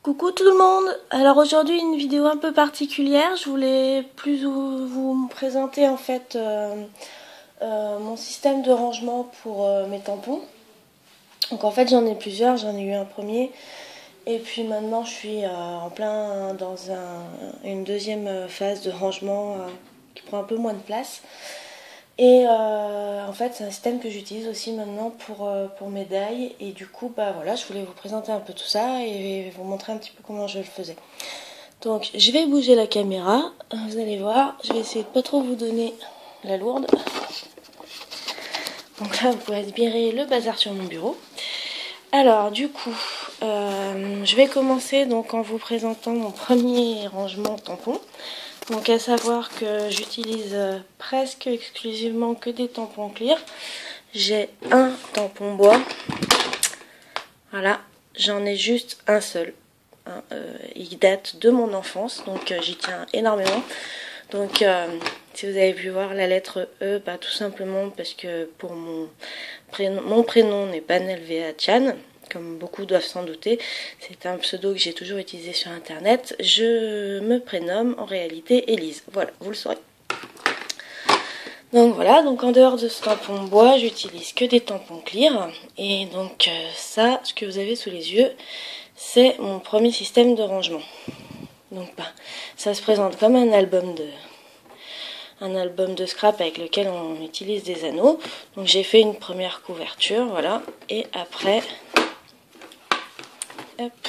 Coucou tout le monde. Alors aujourd'hui une vidéo un peu particulière. Je voulais plus vous présenter en fait mon système de rangement pour mes tampons. Donc en fait j'en ai plusieurs. J'en ai eu un premier et puis maintenant je suis en plein dans une deuxième phase de rangement qui prend un peu moins de place. Et en fait c'est un système que j'utilise aussi maintenant pour mes dailles. Et du coup bah voilà, je voulais vous présenter un peu tout ça et vous montrer un petit peu comment je le faisais. Donc je vais bouger la caméra, vous allez voir, je vais essayer de pas trop vous donner la lourde. Donc là vous pouvez admirer le bazar sur mon bureau. Alors du coup je vais commencer donc en vous présentant mon premier rangement tampon. Donc à savoir que j'utilise presque exclusivement que des tampons clear. J'ai un tampon bois. Voilà, j'en ai juste un seul. Il date de mon enfance, donc j'y tiens énormément. Donc si vous avez pu voir la lettre E, bah, tout simplement parce que pour mon prénom n'est pas Nelvea Chan. Comme beaucoup doivent s'en douter, c'est un pseudo que j'ai toujours utilisé sur internet. Je me prénomme en réalité Élise. Voilà, vous le saurez. Donc voilà, donc en dehors de ce tampon bois, j'utilise que des tampons clear. Et donc ça, ce que vous avez sous les yeux, c'est mon premier système de rangement. Donc bah, ça se présente comme un album de scrap avec lequel on utilise des anneaux. Donc j'ai fait une première couverture, voilà. Et après... hop,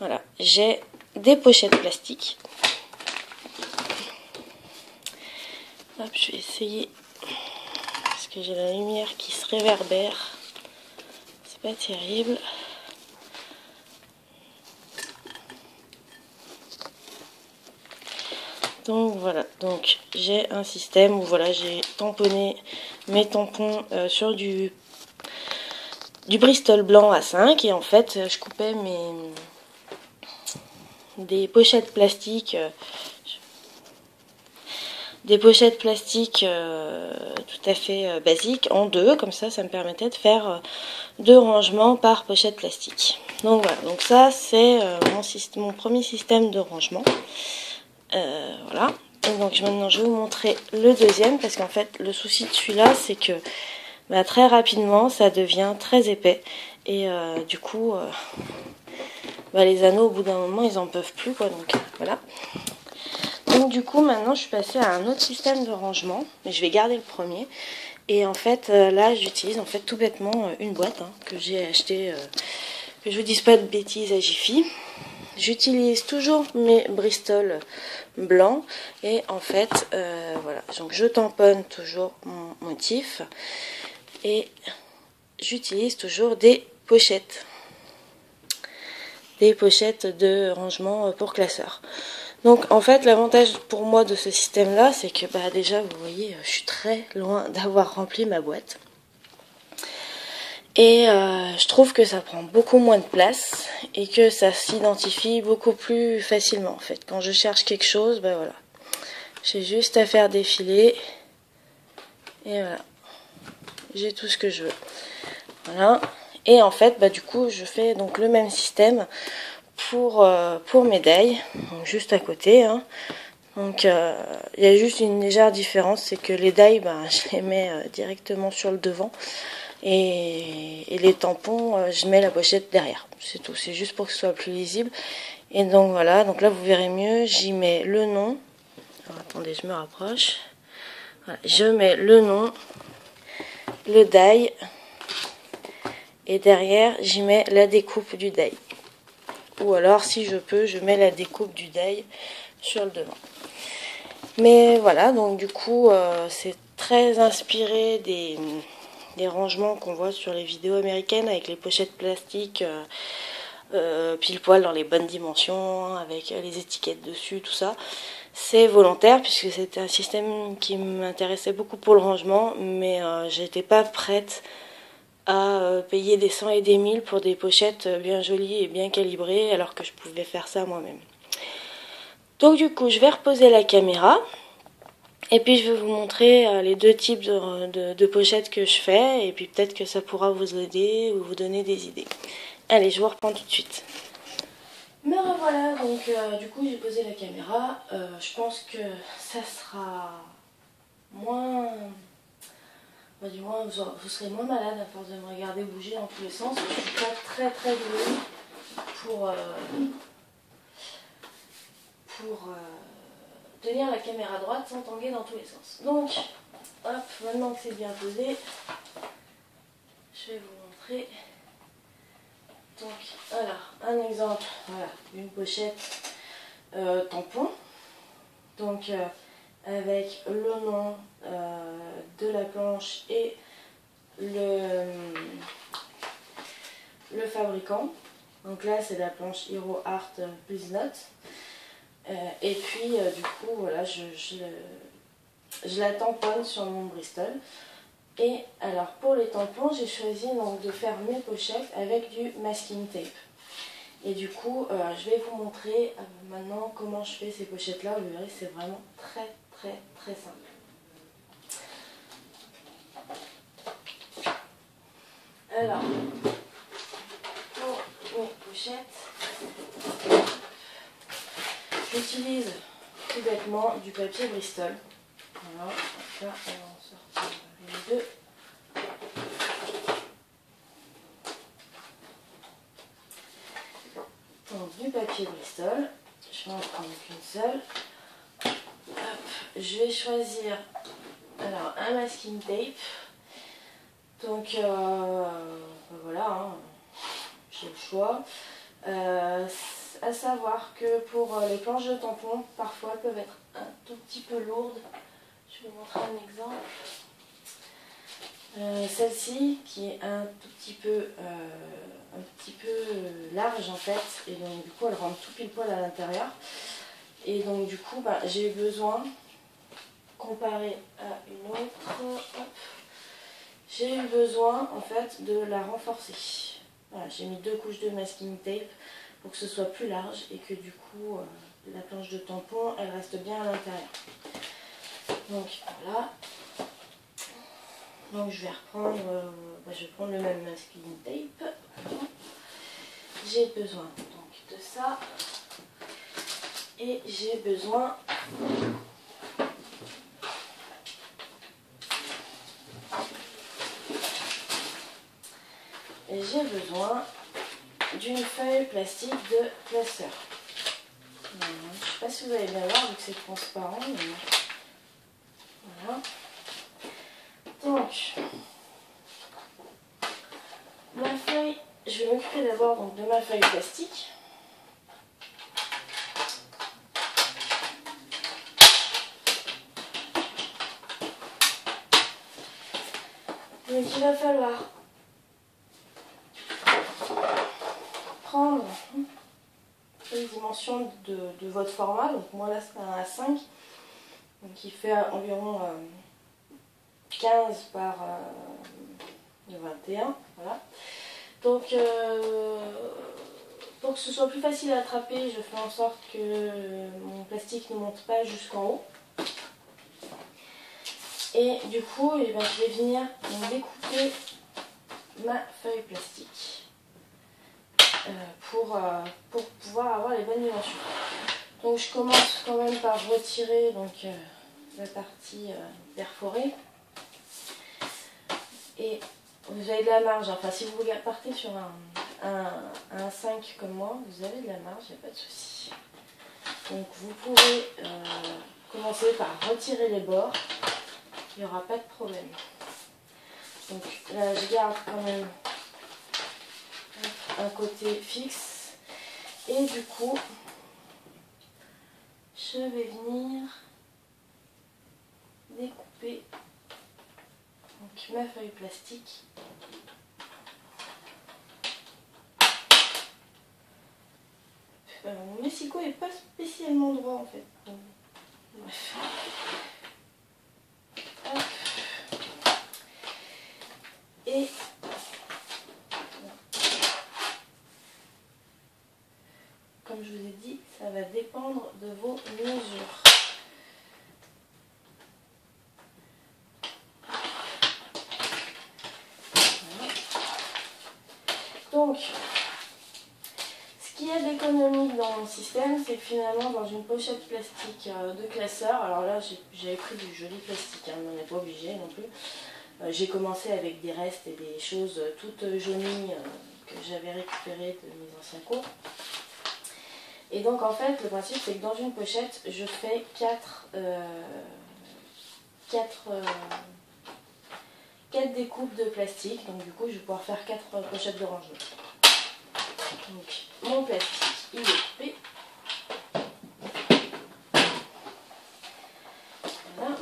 voilà, j'ai des pochettes plastiques. Hop, je vais essayer parce que j'ai la lumière qui se réverbère. C'est pas terrible. Donc voilà, donc j'ai un système où voilà, j'ai tamponné mes tampons sur du Bristol blanc A5 et en fait je coupais des pochettes plastiques tout à fait basiques en deux, comme ça me permettait de faire deux rangements par pochette plastique. Donc voilà, donc ça c'est mon premier système de rangement. Voilà. Et donc maintenant je vais vous montrer le deuxième parce qu'en fait le souci de celui-là c'est que bah, très rapidement ça devient très épais et du coup bah, les anneaux au bout d'un moment ils en peuvent plus quoi, donc voilà. Donc du coup maintenant je suis passée à un autre système de rangement, mais je vais garder le premier. Et en fait là j'utilise en fait tout bêtement une boîte que j'ai achetée, que je vous dise pas de bêtises, à Jiffy. J'utilise toujours mes Bristol blancs et en fait voilà, donc je tamponne toujours mon motif et j'utilise toujours des pochettes de rangement pour classeurs. Donc en fait l'avantage pour moi de ce système là c'est que bah, déjà vous voyez je suis très loin d'avoir rempli ma boîte. Et je trouve que ça prend beaucoup moins de place et que ça s'identifie beaucoup plus facilement en fait. Quand je cherche quelque chose, ben voilà, j'ai juste à faire défiler et voilà, j'ai tout ce que je veux. Voilà. Et en fait, bah, du coup, je fais donc le même système pour mes dailles, donc juste à côté. Donc il y a juste une légère différence, c'est que les dailles, bah, je les mets directement sur le devant. Et les tampons, je mets la pochette derrière. C'est tout, c'est juste pour que ce soit plus lisible. Et donc voilà, donc là vous verrez mieux, j'y mets le nom. Alors attendez, je me rapproche. Voilà, je mets le nom, le die, et derrière j'y mets la découpe du die. Ou alors si je peux, je mets la découpe du die sur le devant. Mais voilà, donc du coup c'est très inspiré des rangements qu'on voit sur les vidéos américaines avec les pochettes plastiques pile poil dans les bonnes dimensions, avec les étiquettes dessus, tout ça. C'est volontaire puisque c'était un système qui m'intéressait beaucoup pour le rangement, mais j'étais pas prête à payer des 100 et des 1000 pour des pochettes bien jolies et bien calibrées alors que je pouvais faire ça moi-même. Donc du coup je vais reposer la caméra. Et puis je vais vous montrer les deux types de pochettes que je fais. Et puis peut-être que ça pourra vous aider ou vous donner des idées. Allez, je vous reprends tout de suite. Me revoilà, donc du coup j'ai posé la caméra. Je pense que ça sera moins... Bah, du moins vous serez moins malade à force de me regarder bouger dans tous les sens. Je suis pas très douée pour tenir la caméra droite sans tanguer dans tous les sens. Donc, hop, maintenant que c'est bien posé, je vais vous montrer. Donc, alors, un exemple, voilà, une pochette tampon. Donc, avec le nom de la planche et le fabricant. Donc là, c'est la planche Hero Art Please Not. Et puis, du coup, voilà, je la tamponne sur mon Bristol. Et alors, pour les tampons, j'ai choisi donc de faire mes pochettes avec du masking tape. Et du coup, je vais vous montrer maintenant comment je fais ces pochettes-là. Vous verrez, c'est vraiment très simple. Alors, pour mes pochettes, j'utilise tout bêtement du papier Bristol. Voilà, là, on sort les deux. Donc, du papier Bristol, je vais en prendre qu'une seule. Hop, je vais choisir alors un masking tape. Donc voilà, hein, j'ai le choix. À savoir que pour les planches de tampons, parfois elles peuvent être un tout petit peu lourdes. Je vais vous montrer un exemple. Celle-ci qui est un petit peu large en fait, et donc du coup elle rentre tout pile poil à l'intérieur. Et donc du coup j'ai eu besoin, comparé à une autre, j'ai eu besoin en fait de la renforcer. Voilà, j'ai mis 2 couches de masking tape pour que ce soit plus large et que du coup la planche de tampon elle reste bien à l'intérieur. Donc voilà. Donc je vais reprendre, je vais prendre le même masking tape. J'ai besoin donc de ça. Et j'ai besoin d'une feuille plastique de classeur. Je ne sais pas si vous allez bien voir vu que c'est transparent. Mais... voilà. Donc, ma feuille, je vais m'occuper d'abord de ma feuille plastique. Donc il va falloir prendre les dimensions de votre format. Donc moi là c'est un A5, donc il fait environ 15 par 21. Voilà. Donc pour que ce soit plus facile à attraper, je fais en sorte que mon plastique ne monte pas jusqu'en haut. Et du coup, je vais venir découper ma feuille plastique pour pouvoir avoir les bonnes dimensions. Donc je commence quand même par retirer la partie perforée. Et vous avez de la marge, enfin si vous partez sur un 5 comme moi, vous avez de la marge, il n'y a pas de souci. Donc vous pouvez commencer par retirer les bords, il n'y aura pas de problème. Donc là je garde quand même un côté fixe et du coup je vais venir découper donc ma feuille plastique. Mon lessico n'est pas spécialement droit en fait. Donc, bref. Hop. Et comme je vous ai dit, ça va dépendre de vos mesures. Voilà. Donc, ce qu'il y a d'économique dans mon système, c'est que finalement dans une pochette plastique de classeur, alors là j'avais pris du joli plastique, hein, on n'est pas obligé non plus. J'ai commencé avec des restes et des choses toutes jaunies que j'avais récupérées de mes anciens cours. Et donc en fait le principe c'est que dans une pochette je fais 4 découpes de plastique, donc du coup je vais pouvoir faire 4 pochettes de rangement. Donc mon plastique il est coupé. Voilà.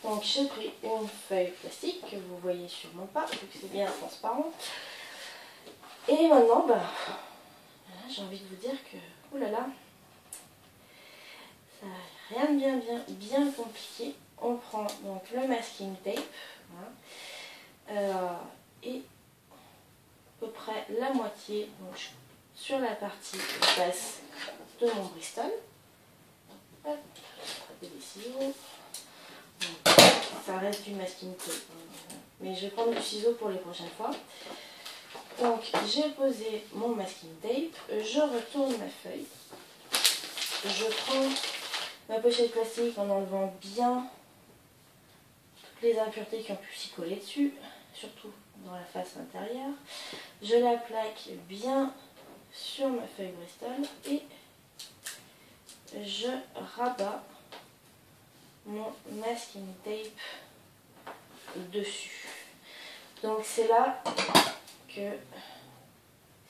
Donc j'ai pris une feuille plastique que vous voyez sûrement pas, vu que c'est bien transparent. Et maintenant, bah, j'ai envie de vous dire que, oulala, ça n'a rien de bien compliqué. On prend donc le masking tape, voilà, et à peu près la moitié donc, sur la partie basse de mon Bristol. Hop, des ciseaux. Donc, ça reste du masking tape, hein, mais je vais prendre du ciseau pour les prochaines fois. Donc j'ai posé mon masking tape, je retourne ma feuille, je prends ma pochette plastique en enlevant bien toutes les impuretés qui ont pu s'y coller dessus, surtout dans la face intérieure. Je la plaque bien sur ma feuille Bristol et je rabats mon masking tape dessus. Donc c'est là que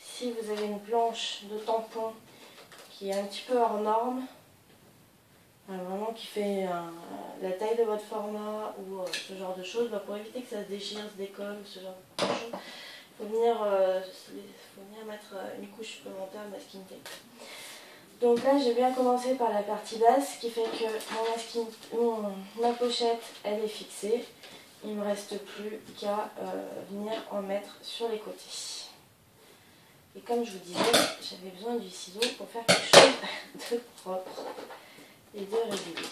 si vous avez une planche de tampon qui est un petit peu hors norme, vraiment qui fait la taille de votre format ou ce genre de choses, bah pour éviter que ça se déchire, se décolle, ce genre de choses, il faut venir mettre une couche supplémentaire de masking tape. Donc là j'ai bien commencé par la partie basse, ce qui fait que ma pochette elle est fixée. Il ne me reste plus qu'à venir en mettre sur les côtés. Et comme je vous disais, j'avais besoin du ciseau pour faire quelque chose de propre et de régulier.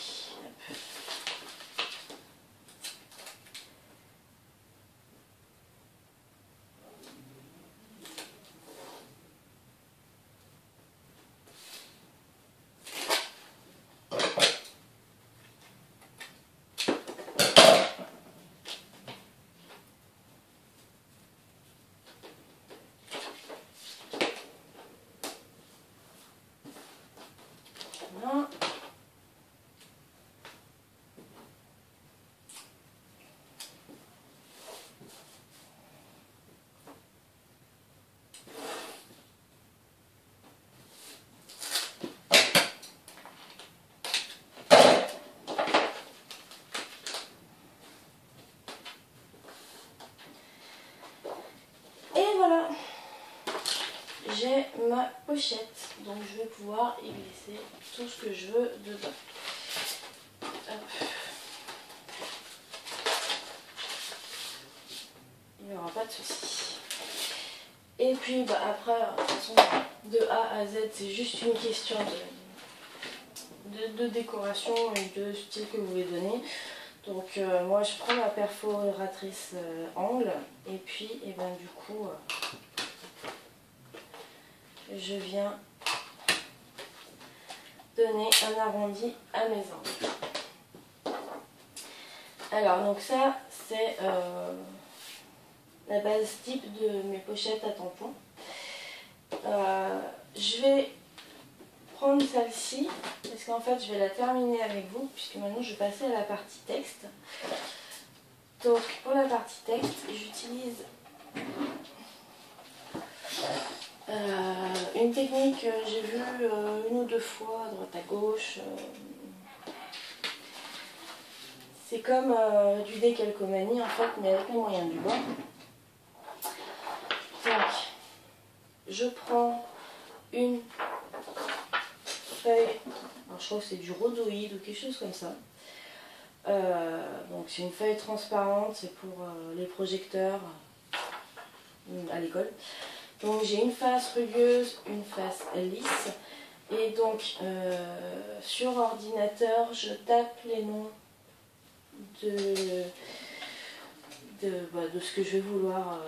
Hop. Voilà. Et voilà, j'ai ma pochette, donc je vais pouvoir y glisser tout ce que je veux dedans. Hop. Il n'y aura pas de souci. Et puis bah, après, de toute façon, de A à Z, c'est juste une question de décoration et de style que vous voulez donner. Donc moi je prends ma perforatrice angle et puis et ben, du coup je viens donner un arrondi à mes angles. Alors donc ça c'est la base type de mes pochettes à tampons. Je vais prendre celle-ci parce qu'en fait je vais la terminer avec vous puisque maintenant je vais passer à la partie texte. Donc pour la partie texte j'utilise une technique que j'ai vue une ou deux fois à droite à gauche. C'est comme du décalcomanie en fait, mais avec les moyens du bord. Donc, je prends une feuille, alors je crois que c'est du rhodoïde ou quelque chose comme ça. Donc c'est une feuille transparente, c'est pour les projecteurs à l'école. Donc j'ai une face rugueuse, une face lisse. Et donc sur ordinateur, je tape les noms de ce que je vais vouloir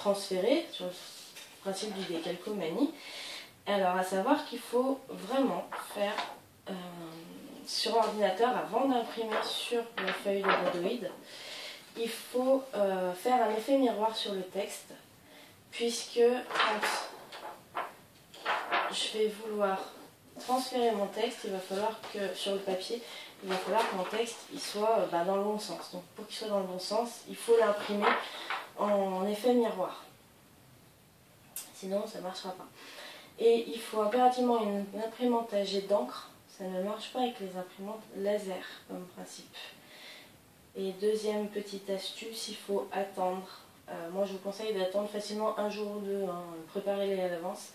transférer sur le principe du décalcomanie. Alors à savoir qu'il faut vraiment faire sur l'ordinateur, avant d'imprimer sur la feuille de rhodoïde, il faut faire un effet miroir sur le texte, puisque quand je vais vouloir transférer mon texte, il va falloir que sur le papier, il va falloir que mon texte il soit dans le bon sens. Donc pour qu'il soit dans le bon sens, il faut l'imprimer en effet miroir. Sinon ça ne marchera pas. Et il faut impérativement une imprimante à jet d'encre. Ça ne marche pas avec les imprimantes laser comme principe. Et deuxième petite astuce, il faut attendre. Moi je vous conseille d'attendre facilement un jour ou deux, hein, préparez-les à l'avance.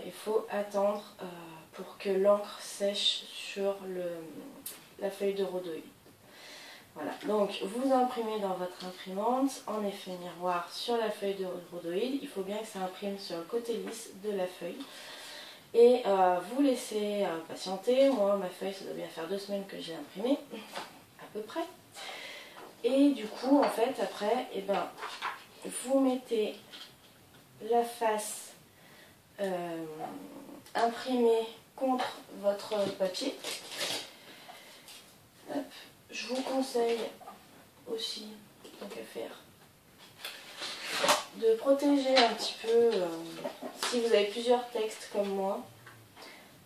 Il faut attendre pour que l'encre sèche sur la feuille de rhodoïde. Voilà, donc vous imprimez dans votre imprimante en effet miroir sur la feuille de rhodoïde. Il faut bien que ça imprime sur le côté lisse de la feuille. Et vous laissez patienter. Moi, ma feuille, ça doit bien faire 2 semaines que j'ai imprimé, à peu près. Et du coup, en fait, après, vous mettez la face imprimée contre votre papier. Hop. Je vous conseille aussi, tant qu'à faire, de protéger un petit peu, si vous avez plusieurs textes comme moi,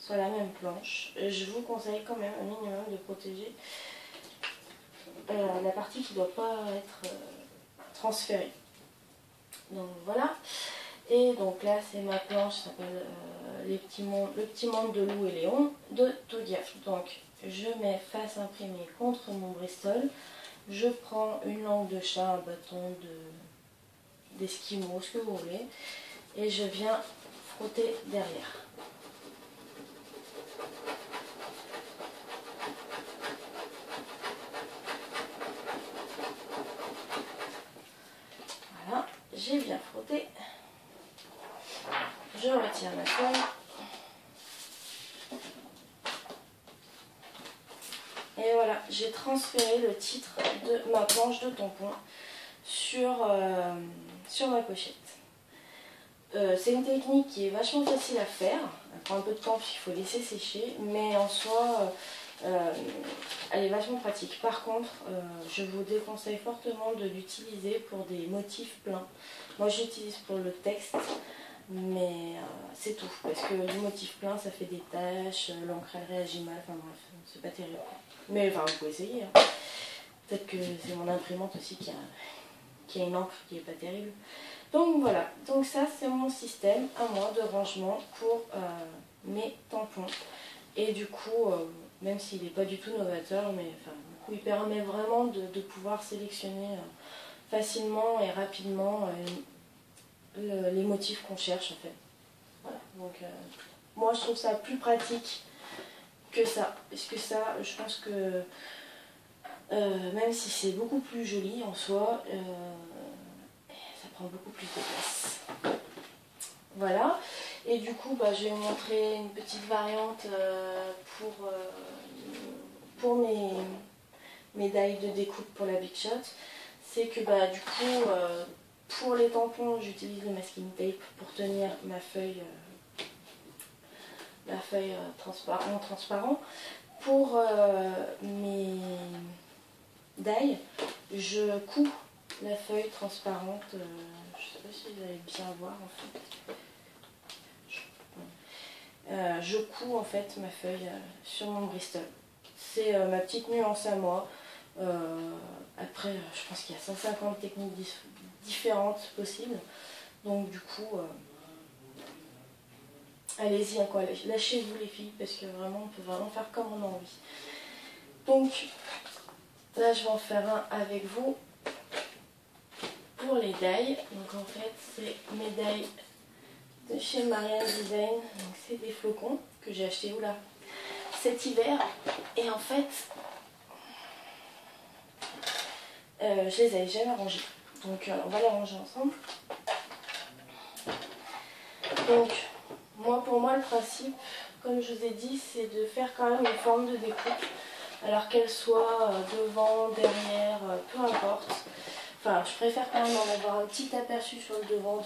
sur la même planche, je vous conseille quand même un minimum de protéger la partie qui ne doit pas être transférée. Donc voilà. Et donc là c'est ma planche, ça s'appelle le petit monde de Lou et Léon de Togia. Donc je mets face imprimée contre mon Bristol. Je prends une langue de chat, un bâton d'esquimau, ce que vous voulez. Et je viens frotter derrière. Voilà, j'ai bien frotté. Je retire ma feuille. Et voilà, j'ai transféré le titre de ma planche de tampon sur ma pochette. C'est une technique qui est vachement facile à faire. Elle prend un peu de temps puisqu'il faut laisser sécher, mais en soi, elle est vachement pratique. Par contre, je vous déconseille fortement de l'utiliser pour des motifs pleins. Moi, j'utilise pour le texte, mais c'est tout. Parce que le motif plein, ça fait des taches, l'encre elle réagit mal, enfin bref, c'est pas terrible. Mais enfin, vous pouvez essayer. Hein. Peut-être que c'est mon imprimante aussi qui a une encre qui est pas terrible. Donc voilà, donc ça c'est mon système à moi de rangement pour mes tampons. Et du coup, même s'il n'est pas du tout novateur, mais enfin, il permet vraiment de pouvoir sélectionner facilement et rapidement les motifs qu'on cherche en fait. Voilà, donc moi je trouve ça plus pratique que ça, parce que ça, je pense que même si c'est beaucoup plus joli en soi, ça prend beaucoup plus de place. Voilà, et du coup je vais vous montrer une petite variante pour mes médailles de découpe pour la Big Shot. C'est que du coup pour les tampons j'utilise le masking tape pour tenir ma feuille transparent. Pour mes die, je couds la feuille transparente. Je ne sais pas si vous allez bien voir en fait. Je couds en fait ma feuille sur mon Bristol. C'est ma petite nuance à moi. Après, je pense qu'il y a 150 techniques différentes possibles. Donc du coup, allez-y, hein, lâchez-vous les filles, parce que vraiment, on peut vraiment faire comme on a envie. Donc là, je vais en faire un avec vous pour les die. Donc en fait, c'est mes die de chez Marianne Design. Donc c'est des flocons que j'ai acheté cet hiver. Et en fait, je les avais jamais rangés. Donc on va les ranger ensemble. Donc pour moi le principe, comme je vous ai dit, c'est de faire quand même une forme de découpe. Alors qu'elle soit devant, derrière, peu importe. Enfin, je préfère quand même en avoir un petit aperçu sur le devant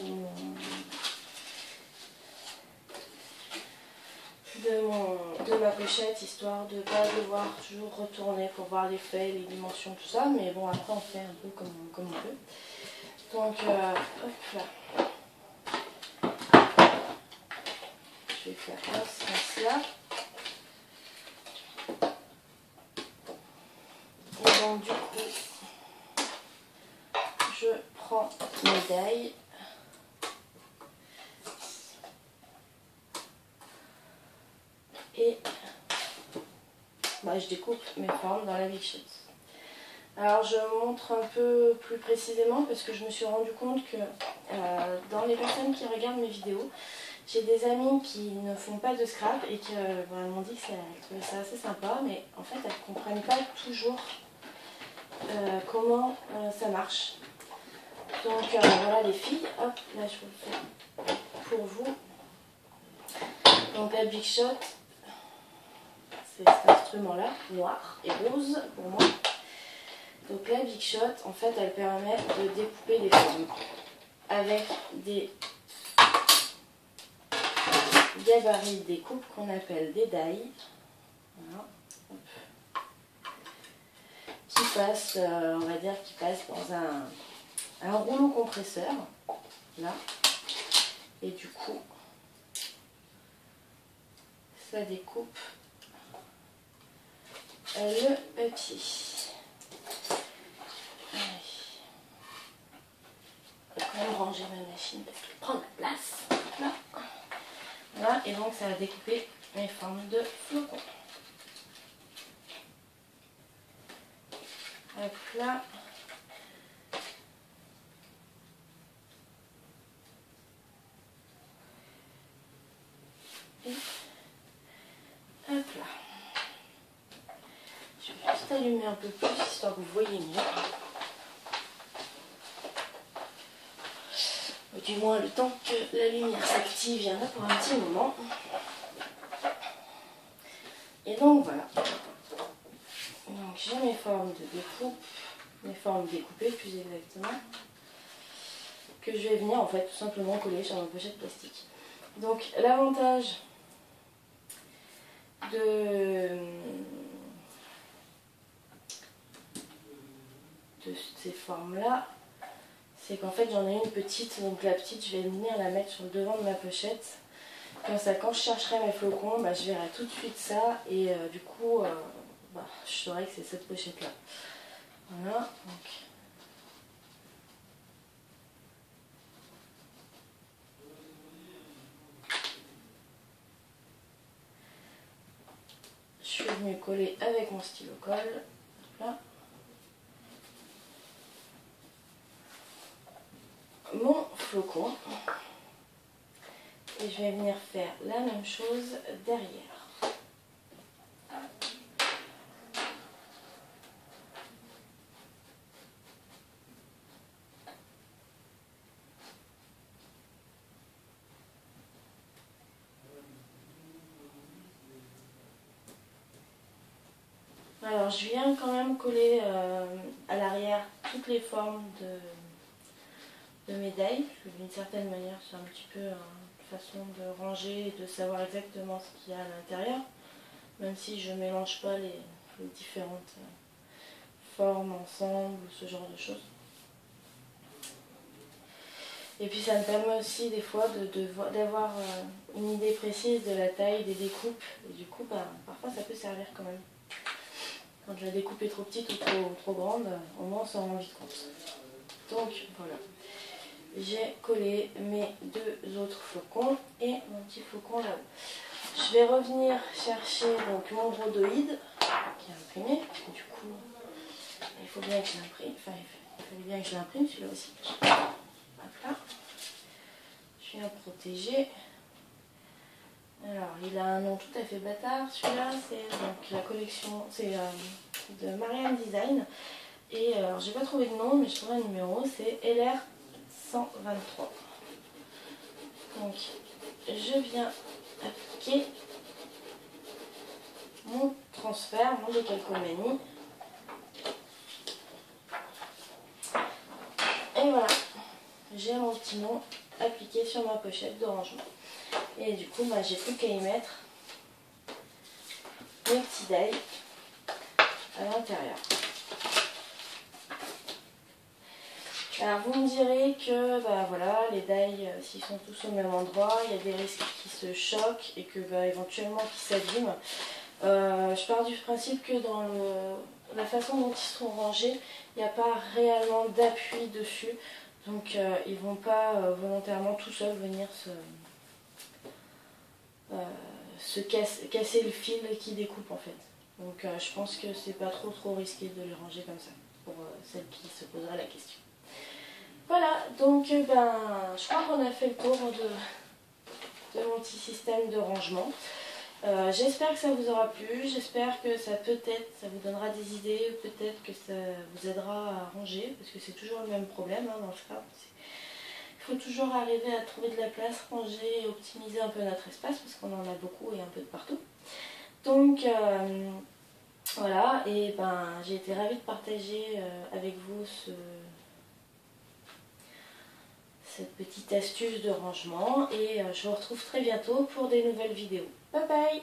de ma pochette, histoire de ne pas devoir toujours retourner pour voir les faits, les dimensions, tout ça. Mais bon, après on fait un peu comme on peut. Donc, hop là. Je vais faire dans ce sens-là. Et donc du coup, je prends mes dailles. Et je découpe mes formes dans la Big Shot. Alors je montre un peu plus précisément parce que je me suis rendu compte que dans les personnes qui regardent mes vidéos, j'ai des amis qui ne font pas de scrap et qui m'ont dit qu'elles trouvaient ça assez sympa, mais en fait elles ne comprennent pas toujours comment ça marche. Donc voilà les filles, hop, là je vous le fais pour vous. Donc la Big Shot, c'est cet instrument-là, noir et rose pour moi. Donc la Big Shot, en fait, elle permet de découper des formes avec des gabarits de découpe qu'on appelle des die. Voilà. Qui passent, on va dire, qui passent dans un rouleau compresseur, là. Et du coup, ça découpe le papier. Je vais quand même ranger ma machine parce qu'elle prend de la place. Là. Voilà, et donc ça va découper mes formes de flocons. Hop là. Et hop là. Je vais juste allumer un peu plus histoire que vous voyez mieux. Du moins le temps que la lumière s'active, il y en a pour un petit moment. Et donc voilà. Donc j'ai mes formes de découpe, mes formes découpées plus exactement, que je vais venir en fait tout simplement coller sur ma pochette plastique. Donc l'avantage de ces formes là, c'est qu'en fait j'en ai une petite, donc la petite je vais venir la mettre sur le devant de ma pochette. Comme ça quand je chercherai mes flocons, je verrai tout de suite ça et du coup je saurai que c'est cette pochette là. Voilà, donc je suis venue coller avec mon stylo colle. Là. Mon flocon. Et je vais venir faire la même chose derrière. Alors je viens quand même coller à l'arrière toutes les formes de médailles. D'une certaine manière, c'est un petit peu une façon de ranger et de savoir exactement ce qu'il y a à l'intérieur. Même si je ne mélange pas les différentes formes ensemble ou ce genre de choses. Et puis ça me permet aussi des fois d'avoir une idée précise de la taille des découpes. Et du coup, parfois ça peut servir quand même. Quand la découpe est trop petite ou trop grande, au moins on s'en rend vite compte. Donc voilà. J'ai collé mes deux autres flocons et mon petit flocon là-haut. Je vais revenir chercher donc mon brodoïde qui est imprimé. Du coup, il faut bien que je l'imprime. Enfin, il fallait bien que je l'imprime celui-là aussi. Hop là. Je viens protéger. Alors, il a un nom tout à fait bâtard. Celui-là, c'est donc la collection, c'est de Marianne Design. Et alors, j'ai pas trouvé de nom, mais je trouve un numéro, c'est LR 123. Donc, je viens appliquer mon transfert, mon décalcomanie. Et voilà, j'ai mon petit nom appliqué sur ma pochette de rangement. Et du coup, j'ai plus qu'à y mettre mes petits die à l'intérieur. Alors vous me direz que voilà, les die, s'ils sont tous au même endroit, il y a des risques qu'ils se choquent et que éventuellement qu'ils s'abîment. Je pars du principe que dans la façon dont ils sont rangés, il n'y a pas réellement d'appui dessus. Donc ils ne vont pas volontairement tout seuls venir casser le fil qui découpe en fait. Donc je pense que c'est pas trop risqué de les ranger comme ça, pour celle qui se posera la question. Voilà, donc je crois qu'on a fait le tour de mon petit système de rangement. J'espère que ça vous aura plu, j'espère que ça vous donnera des idées, peut-être que ça vous aidera à ranger, parce que c'est toujours le même problème dans le Scrap. Il faut toujours arriver à trouver de la place, ranger et optimiser un peu notre espace, parce qu'on en a beaucoup et un peu de partout. Donc voilà, et j'ai été ravie de partager avec vous cette petite astuce de rangement, et je vous retrouve très bientôt pour des nouvelles vidéos. Bye bye!